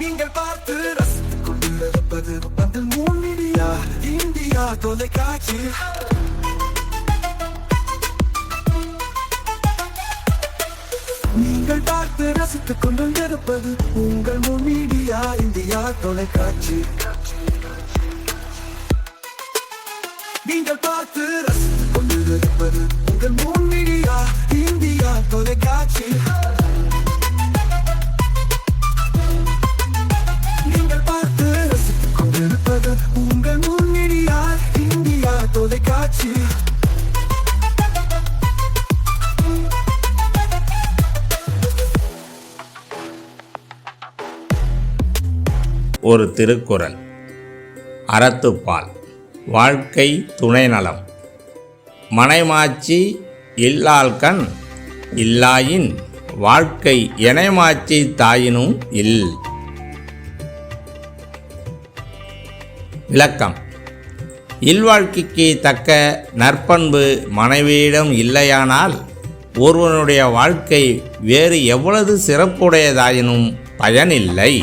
நீங்கள் பார்த்து ரசித்துக் கொண்டிருப்பது பந்தல் மீடியா இந்தியா தொலைக்காட்சி. நீங்கள் பார்த்து ரசித்துக் கொண்டிருப்பது உங்கள் மீடியா இந்தியா தொலைக்காட்சி. நீங்கள் பார்த்து ரசித்துக் கொண்டிருப்பது உங்கள் மீடியா இந்தியா தொலைக்காட்சி. நீங்கள் பார்த்து ரசித்துக் கொண்டிருப்பது உங்கள் மீடியா இந்தியா தொலைக்காட்சி. ஒரு திருக்குறள். அறத்துப்பால். வாழ்க்கை துணை நலம். மனைமாட்சி இல்லாள்கண் இல்லாயின் வாழ்க்கை எனைமாட்சி தாயினும் இல். விளக்கம். இல்வாழ்க்கைக்கு தக்க நற்பண்பு மனைவியிடம் இல்லையானால் ஒருவனுடைய வாழ்க்கை வேறு எவ்வளவு சிறப்புடையதாயினும் பயனில்லை.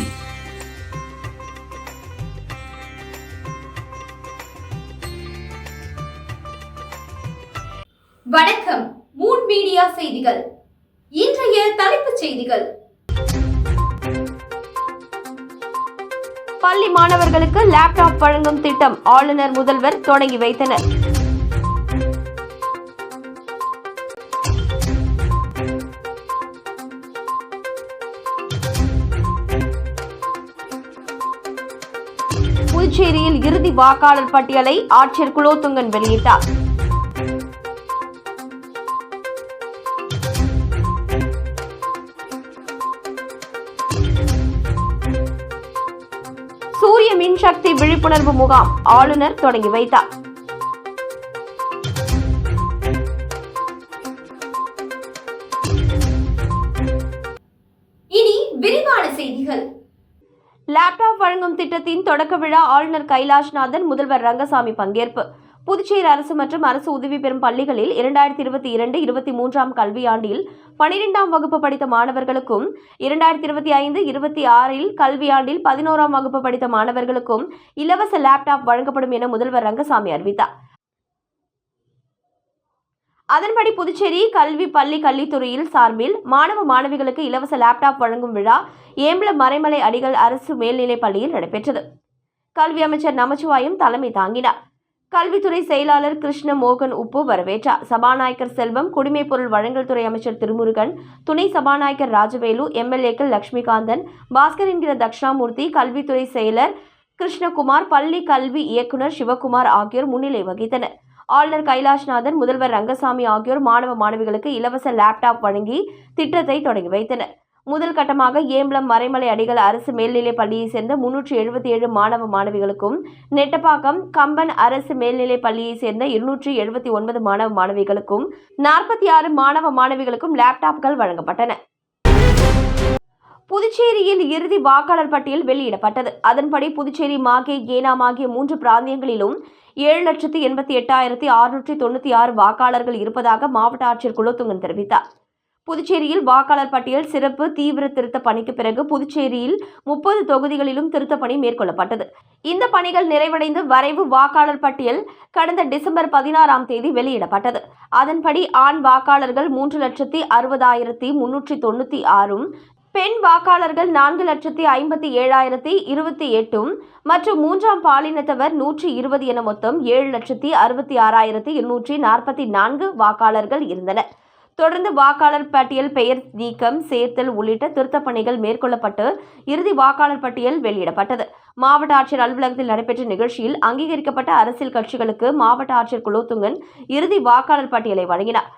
வணக்கம். மூன் மீடியா செய்திகள். இன்றைய தலைப்புச் செய்திகள். பள்ளி மாணவர்களுக்கு லேப்டாப் வழங்கும் திட்டம் ஆளுநர் முதல்வர் தொடங்கி வைத்தனர். புதுச்சேரியில் இறுதி வாக்காளர் பட்டியலை ஆட்சியர் குலோத்துங்கன் வெளியிட்டார். சூரிய மின்சக்தி விழிப்புணர்வு முகாம் ஆளுநர் தொடங்கி வைத்தார். இனி விரிவான செய்திகள். லேப்டாப் வழங்கும் திட்டத்தின் தொடக்க விழா ஆளுநர் கைலாஷ்நாதன், முதல்வர் ரங்கசாமி பங்கேற்பு. புதுச்சேரி அரசு மற்றும் அரசு உதவி பெறும் பள்ளிகளில் 2022-23 கல்வியாண்டில் 12ஆம் வகுப்பு படித்த மாணவர்களுக்கும் 2025-26 கல்வியாண்டில் 11ஆம் வகுப்பு படித்த மாணவர்களுக்கும் இலவச லேப்டாப் வழங்கப்படும் என முதல்வர் ரங்கசாமி அறிவித்தார். அதன்படி புதுச்சேரி கல்வி பள்ளி கல்வித்துறையில் சார்பில் மாணவ மாணவிகளுக்கு இலவச லேப்டாப் வழங்கும் விழா ஏம்பலம் மறைமலை அடிகள் அரசு மேல்நிலைப் பள்ளியில் நடைபெற்றது. கல்வி அமைச்சர் நமச்சிவாயம் தலைமை தாங்கினார். கல்வித்துறை செயலாளர் கிருஷ்ண மோகன் உப்பு வரவேற்றார். சபாநாயகர் செல்வம், குடிமைப் பொருள் வழங்கல் துறை அமைச்சர் திருமுருகன், துணை சபாநாயகர் ராஜவேலு, எம்எல்ஏக்கள் லட்சுமிகாந்தன், பாஸ்கர் என்கிற தட்சிணாமூர்த்தி, கல்வித்துறை செயலர் கிருஷ்ணகுமார், பள்ளி கல்வி இயக்குநர் சிவகுமார் ஆகியோர் முன்னிலை வகித்தனர். ஆளுநர் கைலாஷ்நாதன், முதல்வர் ரங்கசாமி ஆகியோர் மாணவ மாணவிகளுக்கு இலவச லேப்டாப் வழங்கி திட்டத்தை தொடங்கி வைத்தனர். முதல் கட்டமாக ஏம்பலம் மறைமலை அடிகள் அரசு மேல்நிலைப் பள்ளியைச் சேர்ந்த 377 மாணவ மாணவிகளுக்கும், நெட்டப்பாக்கம் கம்பன் அரசு மேல்நிலைப் பள்ளியைச் சேர்ந்த 279 மாணவ மாணவிகளுக்கும், 46 மாணவ மாணவிகளுக்கும் லேப்டாப்கள் வழங்கப்பட்டன. புதுச்சேரியில் இறுதி வாக்காளர் பட்டியல் வெளியிடப்பட்டது. அதன்படி புதுச்சேரி, மாகே, ஏனாம் ஆகிய 3 பிராந்தியங்களிலும் 7,88,696 வாக்காளர்கள் இருப்பதாக மாவட்ட ஆட்சியர் குலோத்துங்கன் தெரிவித்தார். புதுச்சேரியில் வாக்காளர் பட்டியல் சிறப்பு தீவிர திருத்த பணிக்கு பிறகு புதுச்சேரியில் 30 தொகுதிகளிலும் திருத்தப் பணி மேற்கொள்ளப்பட்டது. இந்த பணிகள் நிறைவடைந்து வரைவு வாக்காளர் பட்டியல் கடந்த டிசம்பர் 16ஆம் தேதி வெளியிடப்பட்டது. அதன்படி ஆண் வாக்காளர்கள் 3,60,396, பெண் வாக்காளர்கள் 4,57,028 மற்றும் 3ஆம் பாலினத்தவர் 120 என மொத்தம் 7,66,244 வாக்காளர்கள் இருந்தனர். தொடர்ந்து வாக்காளர் பட்டியல் பெயர் நீக்கம், சேர்த்தல் உள்ளிட்ட திருத்தப் பணிகள் மேற்கொள்ளப்பட்டு இறுதி வாக்காளர் பட்டியல் வெளியிடப்பட்டது. மாவட்ட ஆட்சியர் அலுவலகத்தில் நடைபெற்ற நிகழ்ச்சியில் அங்கீகரிக்கப்பட்ட அரசியல் கட்சிகளுக்கு மாவட்ட ஆட்சியர் குலோத்துங்கன் இறுதி வாக்காளர் பட்டியலை வழங்கினார்.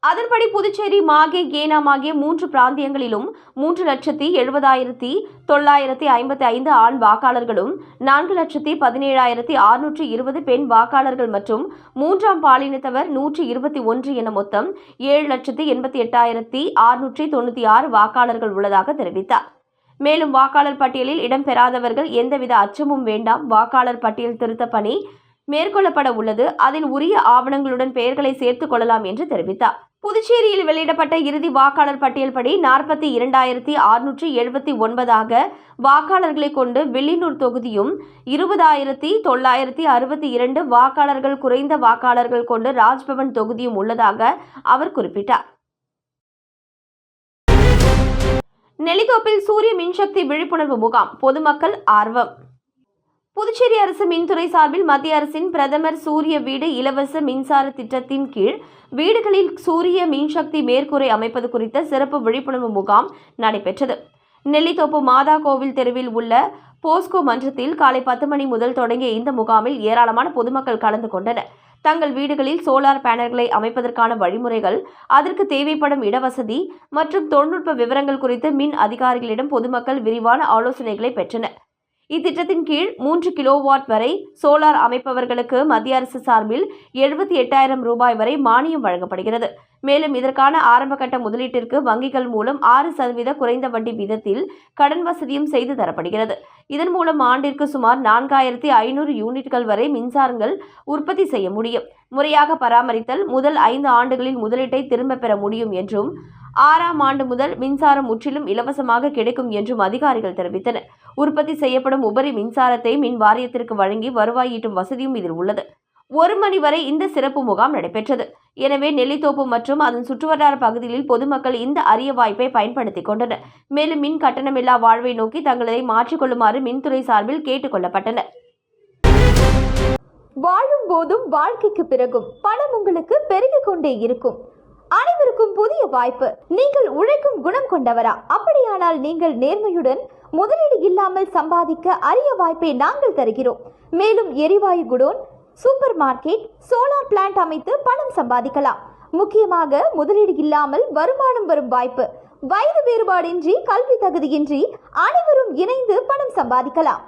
அதன்படி புதுச்சேரி, மாகே, ஏனாம் ஆகிய 3 பிராந்தியங்களிலும் 3,70,955 ஆண் வாக்காளர்களும் 4,17,620 பெண் வாக்காளர்கள் மற்றும் 3ஆம் பாலினத்தவர் 121 என மொத்தம் 7,88,696 வாக்காளர்கள் உள்ளதாக தெரிவித்தார். மேலும் வாக்காளர் பட்டியலில் இடம்பெறாதவர்கள் எந்தவித அச்சமும் வேண்டாம், வாக்காளர் பட்டியல் திருத்த பணி மேற்கொள்ளப்பட உள்ளது. அதில் உரிய ஆவணங்களுடன் பெயர்களை சேர்த்துக் கொள்ளலாம் என்று தெரிவித்தார். புதுச்சேரியில் வெளியிடப்பட்ட இறுதி வாக்காளர் பட்டியல் படி 42,679 வாக்காளர்களை கொண்டு வில்லியனூர் தொகுதியும் 20,962 வாக்காளர்கள் குறைந்த வாக்காளர்கள் கொண்டு ராஜ்பவன் தொகுதியும் உள்ளதாக அவர் குறிப்பிட்டார். நெல்லித்தோப்பில் சூரிய மின்சக்தி விழிப்புணர்வு முகாம், பொதுமக்கள் ஆர்வம். புதுச்சேரி அரசு மின்துறை சார்பில் மத்திய அரசின் பிரதமர் சூரிய வீடு இலவச மின்சார திட்டத்தின் கீழ் வீடுகளில் சூரிய மின்சக்தி மேற்கூரை அமைப்பது குறித்த சிறப்பு விழிப்புணர்வு முகாம் நடைபெற்றது. நெல்லித்தோப்பு மாதா கோவில் தெருவில் உள்ள போஸ்கோ மன்றத்தில் காலை 10 மணி முதல் தொடங்கிய இந்த முகாமில் ஏராளமான பொதுமக்கள் கலந்து கொண்டனர். தங்கள் வீடுகளில் சோலார் பேனல்களை அமைப்பதற்கான வழிமுறைகள், அதற்கு தேவைப்படும் இடவசதி மற்றும் தொழில்நுட்ப விவரங்கள் குறித்து மின் அதிகாரிகளிடம் பொதுமக்கள் விரிவான ஆலோசனைகளை பெற்றனர். இத்திட்டத்தின் கீழ் 3 கிலோவாட் வரை சோலார் அமைப்பவர்களுக்கு மத்திய அரசு சார்பில் 78,000 ரூபாய் வரை மானியம் வழங்கப்படுகிறது. மேலும் இதற்கான ஆரம்பகட்ட முதலீட்டிற்கு வங்கிகள் மூலம் 6% குறைந்த வட்டி வீதத்தில் கடன் வசதியும் செய்து தரப்படுகிறது. இதன் மூலம் ஆண்டிற்கு சுமார் 4,500 யூனிட்கள் வரை மின்சாரங்கள் உற்பத்தி செய்ய முடியும். முறையாக பராமரித்தல் முதல் 5 ஆண்டுகளில் முதலீட்டை திரும்பப் பெற முடியும் என்றும் 6ஆம் ஆண்டு முதல் மின்சாரம் முற்றிலும் இலவசமாக கிடைக்கும் என்றும் அதிகாரிகள் தெரிவித்தனர். உற்பத்தி செய்யப்படும் உபரி மின்சாரத்தை மின் வாரியத்திற்கு வழங்கி வருவாய் ஈட்டும் வசதியும் இதில் உள்ளது. 1 மணி வரை இந்த சிறப்பு முகாம் நடைபெற்றது. எனவே நெல்லித்தோப்பு மற்றும் அதன் சுற்றுவட்டார பகுதிகளில் பொதுமக்கள் இந்த அரிய வாய்ப்பை பயன்படுத்திக் கொண்டனர். மேலும் மின் கட்டணமில்லா வாழ்வை நோக்கி தங்களை மாற்றிக்கொள்ளுமாறு மின்துறை சார்பில் கேட்டுக் கொள்ளப்பட்டனர். வாழும் போதும் வாழ்க்கைக்கு பிறகும் பணம் உங்களுக்கு பெருகிக் கொண்டே இருக்கும். அனைவருக்கும் புதிய வாய்ப்பு. நீங்கள் உழைக்கும் குணம் கொண்டவரா? அப்படியானால் நீங்கள் நேர்மையுடன் முதலீடு இல்லாமல் சம்பாதிக்க அரிய வாய்ப்பை நாங்கள் தருகிறோம். மேலும் எரிவாயு godown, super market, solar plant அமைத்து பணம் சம்பாதிக்கலாம். முக்கியமாக முதலீடு இல்லாமல் வருமானம் வரும் வாய்ப்பு. வயது வேறுபாடின்றி, கல்வி தகுதியின்றி அனைவரும் இணைந்து பணம் சம்பாதிக்கலாம்.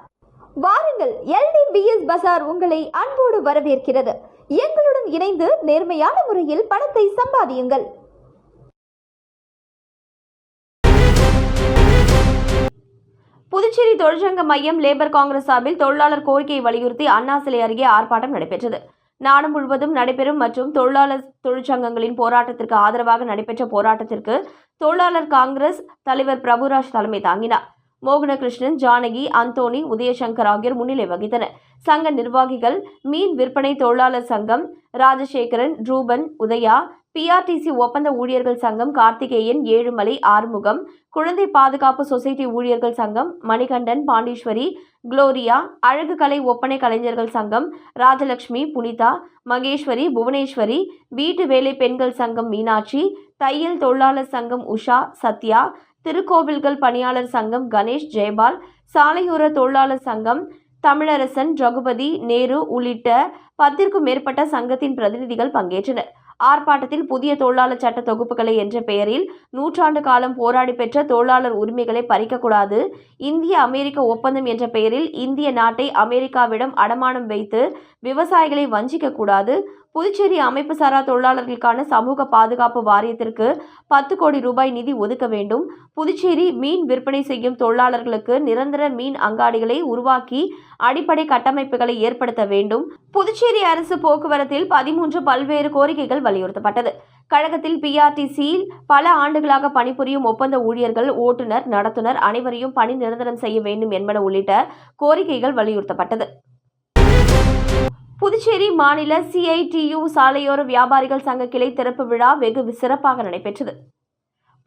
வாருங்கள், LDBS பஜார் உங்களை அன்போடு வரவேற்கிறது. எங்களுடன் இணைந்து நேர்மையான முறையில் பணத்தை சம்பாதியுங்கள். புதுச்சேரி தொழிற்சங்க மையம் லேபர் காங்கிரஸ் சார்பில் தொழிலாளர் கோரிக்கையை வலியுறுத்தி அண்ணா சிலை அருகே ஆர்ப்பாட்டம் நடைபெற்றது. நாடு முழுவதும் நடைபெறும் மற்றும் தொழிலாளர் தொழிற்சங்கங்களின் போராட்டத்திற்கு ஆதரவாக நடைபெற்ற போராட்டத்திற்கு தொழிலாளர் காங்கிரஸ் தலைவர் பிரபுராஜ் தலைமை தாங்கினார். மோகனகிருஷ்ணன், ஜானகி, அந்தோணி, உதயசங்கர் ஆகியோர் முன்னிலை வகித்தனர். சங்க நிர்வாகிகள் மீன் விற்பனை தொழிலாளர் சங்கம், ராஜசேகரன், ரூபன், உதயா, PRTC ஒப்பந்த ஊழியர்கள் சங்கம், கார்த்திகேயன், ஏழுமலை, ஆறுமுகம், குழந்தை பாதுகாப்பு சொசைட்டி ஊழியர்கள் சங்கம், மணிகண்டன், பாண்டீஸ்வரி, குளோரியா, அழகு கலை ஒப்பனை கலைஞர்கள் சங்கம், ராஜலட்சுமி, புனிதா, மகேஸ்வரி, புவனேஸ்வரி, வீட்டு வேலை பெண்கள் சங்கம் மீனாட்சி, தையல் தொழிலாளர் சங்கம் உஷா, சத்யா, திருக்கோவில்கள் பணியாளர் சங்கம் கணேஷ், ஜெயபால், சாலையோர தொழிலாளர் சங்கம் தமிழரசன், ரகுபதி, நேரு உள்ளிட்ட 10க்கும் மேற்பட்ட சங்கத்தின் பிரதிநிதிகள் பங்கேற்றனர். ஆர்ப்பாட்டத்தில் புதிய தொழிலாளர் சட்ட தொகுப்புகளை என்ற பெயரில் 100 ஆண்டு காலம் போராடி பெற்ற தொழிலாளர் உரிமைகளை பறிக்கக்கூடாது, இந்திய அமெரிக்க ஒப்பந்தம் என்ற பெயரில் இந்திய நாட்டை அமெரிக்காவிடம் அடமானம் வைத்து விவசாயிகளை வஞ்சிக்க கூடாது, புதுச்சேரி அமைப்பு சாரா தொழிலாளர்களுக்கான சமூக பாதுகாப்பு வாரியத்திற்கு 10 கோடி ரூபாய் நிதி ஒதுக்க வேண்டும், புதுச்சேரி மீன் விற்பனை செய்யும் தொழிலாளர்களுக்கு நிரந்தர மீன் அங்காடிகளை உருவாக்கி அடிப்படை கட்டமைப்புகளை ஏற்படுத்த வேண்டும். புதுச்சேரி அரசு போக்குவரத்தில் 13 பல்வேறு கோரிக்கைகள் வலியுறுத்தப்பட்டது. கழகத்தில் PRTCயில் பல ஆண்டுகளாக பணிபுரியும் ஒப்பந்த ஊழியர்கள், ஓட்டுநர், நடத்துனர் அனைவரையும் பணி நிரந்தரம் செய்ய வேண்டும் என்பன உள்ளிட்ட கோரிக்கைகள் வலியுறுத்தப்பட்டது. புதுச்சேரி மாநில CITU சாலையோர வியாபாரிகள் சங்க கிளை திறப்பு விழா வெகு சிறப்பாக நடைபெற்றது.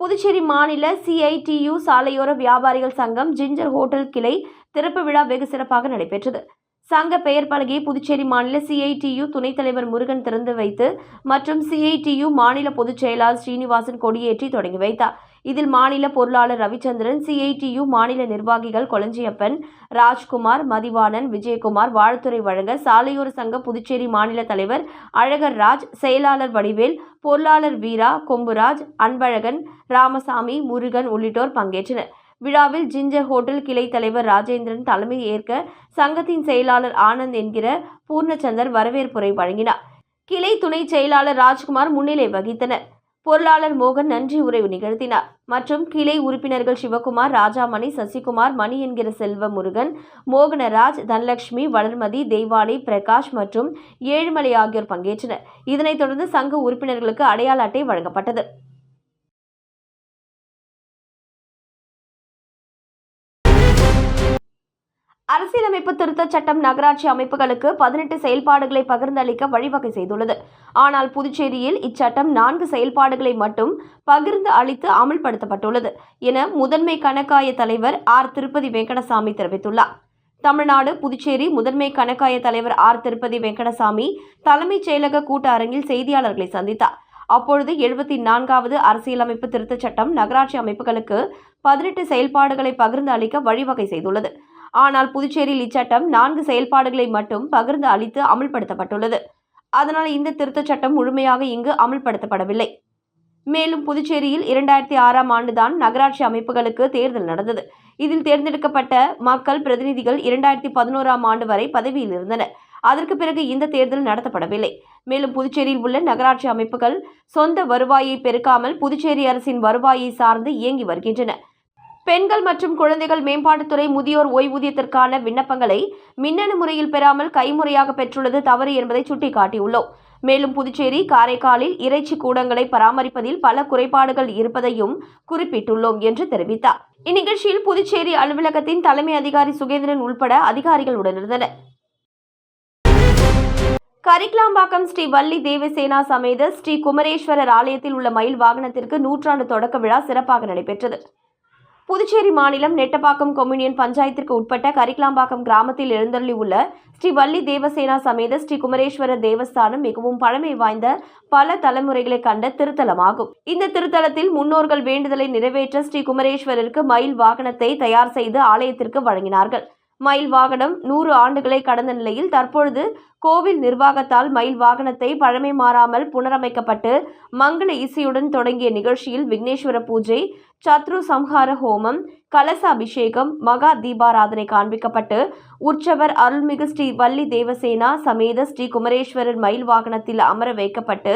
புதுச்சேரி மாநில CITU சாலையோர வியாபாரிகள் சங்கம் ஜிஞ்சர் ஹோட்டல் கிளை திறப்பு விழா வெகு சிறப்பாக நடைபெற்றது. சங்க பெயர் பலகையை புதுச்சேரி மாநில CITU துணைத் தலைவர் முருகன் திறந்து வைத்து மற்றும் CITU மாநில பொதுச் செயலாளர் ஸ்ரீனிவாசன் கொடியேற்றி தொடங்கி வைத்தார். இதில் மாநில பொருளாளர் ரவிச்சந்திரன், CITU மாநில நிர்வாகிகள் கொளஞ்சியப்பன், ராஜ்குமார், மதிவாணன், விஜயகுமார் வாழ்த்துரை வழங்க, சாலையோர சங்க புதுச்சேரி மாநில தலைவர் அழகர் ராஜ், செயலாளர் வடிவேல், பொருளாளர் வீரா, கொம்புராஜ், அன்பழகன், ராமசாமி, முருகன் உள்ளிட்டோர் பங்கேற்றனர். விழாவில் ஜிஞ்சர் ஹோட்டல் கிளை தலைவர் ராஜேந்திரன் தலைமை ஏற்க சங்கத்தின் செயலாளர் ஆனந்த் என்கிற பூர்ணச்சந்தர் வரவேற்புரை வழங்கினார். கிளை துணை செயலாளர் ராஜ்குமார் முன்னிலை வகித்தனர். பொருளாளர் மோகன் நன்றி உரை நிகழ்த்தினார். மற்றும் கிளை உறுப்பினர்கள் சிவகுமார், ராஜாமணி, சசிகுமார், மணி என்கிற செல்வ முருகன், மோகனராஜ், தனலட்சுமி, வளர்மதி, தெய்வானி, பிரகாஷ் மற்றும் ஏழுமலை ஆகியோர் பங்கேற்றனர். இதனைத் தொடர்ந்து சங்க உறுப்பினர்களுக்கு அடையாள அட்டை வழங்கப்பட்டது. அரசியலமைப்பு திருத்தச் சட்டம் நகராட்சி அமைப்புகளுக்கு 18 செயல்பாடுகளை பகிர்ந்தளிக்க வழிவகை செய்துள்ளது. ஆனால் புதுச்சேரியில் இச்சட்டம் 4 செயல்பாடுகளை மட்டும் பகிர்ந்து அளித்து அமல்படுத்தப்பட்டுள்ளது என முதன்மை கணக்காய தலைவர் ஆர். திருப்பதி வெங்கடசாமி தெரிவித்துள்ளார். தமிழ்நாடு புதுச்சேரி முதன்மை கணக்காய தலைவர் ஆர். திருப்பதி வெங்கடசாமி தலைமைச் செயலக கூட்ட அரங்கில் செய்தியாளர்களை சந்தித்தார். அப்பொழுது 74வது அரசியலமைப்பு திருத்தச் சட்டம் நகராட்சி அமைப்புகளுக்கு 18 செயல்பாடுகளை பகிர்ந்து அளிக்க வழிவகை செய்துள்ளது. ஆனால் புதுச்சேரியில் இச்சட்டம் 4 செயல்பாடுகளை மட்டும் பகிர்ந்து அளித்து அமல்படுத்தப்பட்டுள்ளது. அதனால் இந்த திருத்தச் சட்டம் முழுமையாக இங்கு அமல்படுத்தப்படவில்லை. மேலும் புதுச்சேரியில் 2006ஆம் ஆண்டுதான் நகராட்சி அமைப்புகளுக்கு தேர்தல் நடந்தது. இதில் தேர்ந்தெடுக்கப்பட்ட மக்கள் பிரதிநிதிகள் 2011ஆம் ஆண்டு வரை பதவியில் இருந்தனர். அதற்கு பிறகு இந்த தேர்தல் நடத்தப்படவில்லை. மேலும் புதுச்சேரியில் உள்ள நகராட்சி அமைப்புகள் சொந்த வருவாயை பெருக்காமல் புதுச்சேரி அரசின் வருவாயை சார்ந்து இயங்கி வருகின்றன. பெண்கள் மற்றும் குழந்தைகள் மேம்பாட்டுத்துறை முதியோர் ஓய்வூதியத்திற்கான விண்ணப்பங்களை மின்னணு முறையில் பெறாமல் கைமுறையாக பெற்றுள்ளது தவறு என்பதை சுட்டிக்காட்டியுள்ளோம். மேலும் புதுச்சேரி, காரைக்காலில் இறைச்சி கூடங்களை பராமரிப்பதில் பல குறைபாடுகள் இருப்பதையும் குறிப்பிட்டுள்ளோம் என்று தெரிவித்தார். இந்நிகழ்ச்சியில் புதுச்சேரி அலுவலகத்தின் தலைமை அதிகாரி சுகேந்திரன் உள்பட அதிகாரிகள் உடனிருந்தனர். கரிக்லாம்பாக்கம் ஸ்ரீ வள்ளி தேவசேனா சமேத ஸ்ரீ குமரேஸ்வரர் ஆலயத்தில் உள்ள மயில் வாகனத்திற்கு 100ஆண்டு தொடக்க விழா சிறப்பாக நடைபெற்றது. புதுச்சேரி மாநிலம் நெட்டப்பாக்கம் கொம்யூனியன் பஞ்சாயத்திற்கு உட்பட்ட கரிக்லாம்பாக்கம் கிராமத்தில் எழுந்தருளி உள்ள ஸ்ரீ வள்ளி தேவசேனா சமேத ஸ்ரீ குமரேஸ்வரர் தேவஸ்தானம் மிகவும் பழமை வாய்ந்த பல தலைமுறைகளை கண்ட திருத்தலமாகும். இந்த திருத்தலத்தில் முன்னோர்கள் வேண்டுதலை நிறைவேற்ற ஸ்ரீ குமரேஸ்வரருக்கு மயில் வாகனத்தை தயார் செய்து ஆலயத்திற்கு வழங்கினார்கள். மயில் வாகனம் 100 ஆண்டுகளை கடந்த நிலையில் தற்பொழுது கோவில் நிர்வாகத்தால் மயில் வாகனத்தை பழமை மாறாமல் புனரமைக்கப்பட்டு மங்கள இசையுடன் தொடங்கிய நிகழ்ச்சியில் விக்னேஸ்வர பூஜை, சத்ரு சம்ஹார ஹோமம், கலச அபிஷேகம், மகா தீபாராதனை காண்பிக்கப்பட்டு உற்சவர் அருள்மிகு ஸ்ரீ வள்ளி தேவசேனா சமேத ஸ்ரீ குமரேஸ்வரர் மயில் வாகனத்தில் அமர வைக்கப்பட்டு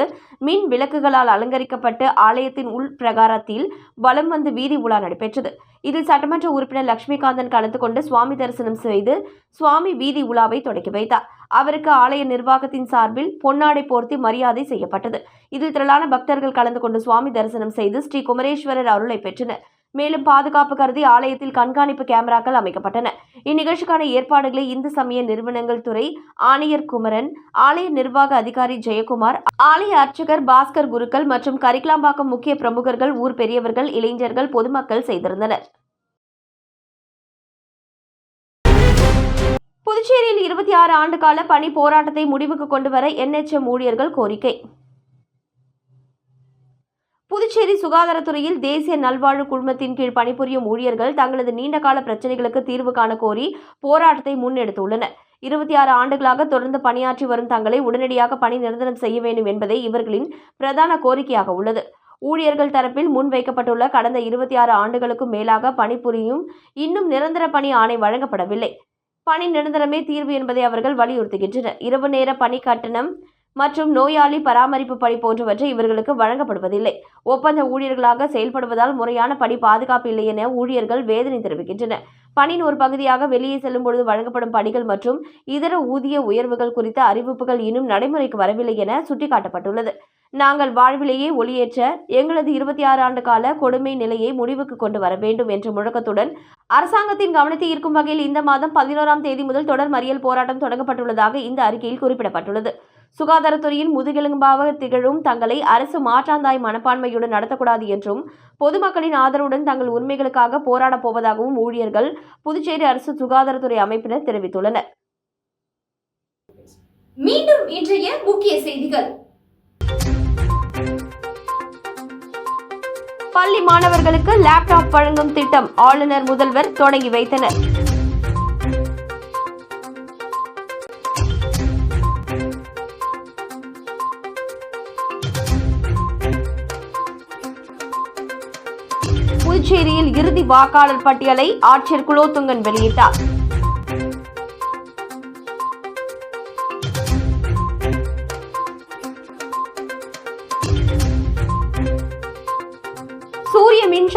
மின் விளக்குகளால் அலங்கரிக்கப்பட்டு ஆலயத்தின் உள் பிரகாரத்தில் வலம் வந்து வீதி உலா நடைபெற்றது. இதில் சட்டமன்ற உறுப்பினர் லட்சுமிகாந்தன் கலந்து கொண்டு சுவாமி தரிசனம் செய்து சுவாமி வீதி உலாவை தொடக்கி வைத்தார். அவருக்கு ஆலய நிர்வாகத்தின் சார்பில் பொன்னாடை போர்த்தி மரியாதை செய்யப்பட்டது. இதில் திரளான பக்தர்கள் கலந்து கொண்டு சுவாமி தரிசனம் செய்து ஸ்ரீ குமரேஸ்வரர் அருளை பெற்றனர். மேலும் பாதுகாப்பு கருதி ஆலயத்தில் கண்காணிப்பு கேமராக்கள் அமைக்கப்பட்டன. இந்நிகழ்ச்சிக்கான ஏற்பாடுகளை இந்து சமய நிறுவனங்கள் துறை ஆணையர் குமரன், ஆலய நிர்வாக அதிகாரி ஜெயக்குமார், ஆலய அர்ச்சகர் பாஸ்கர் குருக்கள் மற்றும் கரிக்லாம்பாக்கம் முக்கிய பிரமுகர்கள், ஊர் பெரியவர்கள், இளைஞர்கள், பொதுமக்கள் செய்திருந்தனர். புதுச்சேரியில் 26 ஆண்டுகால பணி போராட்டத்தை முடிவுக்கு கொண்டுவர NHM ஊழியர்கள் கோரிக்கை. புதுச்சேரி சுகாதாரத்துறையில் தேசிய நல்வாழ்வு குழுமத்தின் கீழ் பணிபுரியும் ஊழியர்கள் தங்களது நீண்டகால பிரச்சினைகளுக்கு தீர்வு காண கோரி போராட்டத்தை முன்னெடுத்துள்ளனர். 26 ஆண்டுகளாக தொடர்ந்து பணியாற்றி வரும் தங்களை உடனடியாக பணி நிரந்தரம் செய்ய வேண்டும் என்பதே இவர்களின் பிரதான கோரிக்கையாக உள்ளது. ஊழியர்கள் தரப்பில் முன்வைக்கப்பட்டுள்ள கடந்த 26 ஆண்டுகளுக்கும் மேலாக பணிபுரியும் இன்னும் நிரந்தர பணி ஆணை வழங்கப்படவில்லை. பணி நிரந்தரமே தீர்வு என்பதை அவர்கள் வலியுறுத்துகின்றனர். இரவு நேர பணி கட்டணம் மற்றும் நோயாளி பராமரிப்பு பணி போன்றவற்றை இவர்களுக்கு வழங்கப்படுவதில்லை. ஒப்பந்த ஊழியர்களாக செயல்படுவதால் முறையான பணி பாதுகாப்பு இல்லை என ஊழியர்கள் வேதனை தெரிவிக்கின்றனர். பணியின் ஒரு பகுதியாக வெளியே செல்லும் பொழுது வழங்கப்படும் பணிகள் மற்றும் இதர ஊதிய உயர்வுகள் குறித்த அறிவிப்புகள் இன்னும் நடைமுறைக்கு வரவில்லை என சுட்டிக்காட்டப்பட்டுள்ளது. நாங்கள் வாழ்விலேயே ஒளியேற்ற எங்களது 26 ஆண்டு கால கொடுமை நிலையை முடிவுக்கு கொண்டு வர வேண்டும் என்ற முழக்கத்துடன் அரசாங்கத்தின் கவனத்தை ஈர்க்கும் வகையில் இந்த மாதம் 11ஆம் தேதி முதல் தொடர் மறியல் போராட்டம் தொடங்கப்பட்டுள்ளதாக இந்த அறிக்கையில் குறிப்பிடப்பட்டுள்ளது. சுகாதாரத்துறையில் முதுகெலும்பாக திகழும் தங்களை அரசு மாற்றாந்தாய் மனப்பான்மையுடன் நடத்தக்கூடாது என்றும் பொதுமக்களின் ஆதரவுடன் தங்கள் உரிமைகளுக்காக போராடப் போவதாகவும் ஊழியர்கள் புதுச்சேரி அரசு சுகாதாரத்துறை அமைப்பினர் தெரிவித்துள்ளனர். மீண்டும் இன்றைய முக்கிய செய்திகள். பள்ளி மாணவர்களுக்கு லேப்டாப் வழங்கும் திட்டம் ஆளுநர், முதல்வர் தொடங்கி வைத்தனர். புதுச்சேரியில் இறுதி வாக்காளர் பட்டியலை ஆட்சியர் குலோத்துங்கன் வெளியிட்டார்.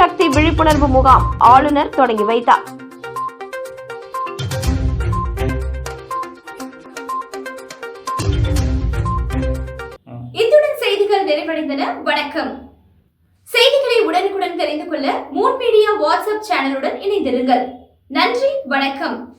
சக்தி விழிப்புணர்வு முகாம் ஆளுநர் தொடங்கி வைத்தார். இத்துடன் செய்திகள் நிறைவடைந்தன. வணக்கம். செய்திகளை உடனுக்குடன் தெரிந்து கொள்ள மூன் மீடியா வாட்ஸ்அப் சேனலுடன் இணைந்திருங்கள். நன்றி, வணக்கம்.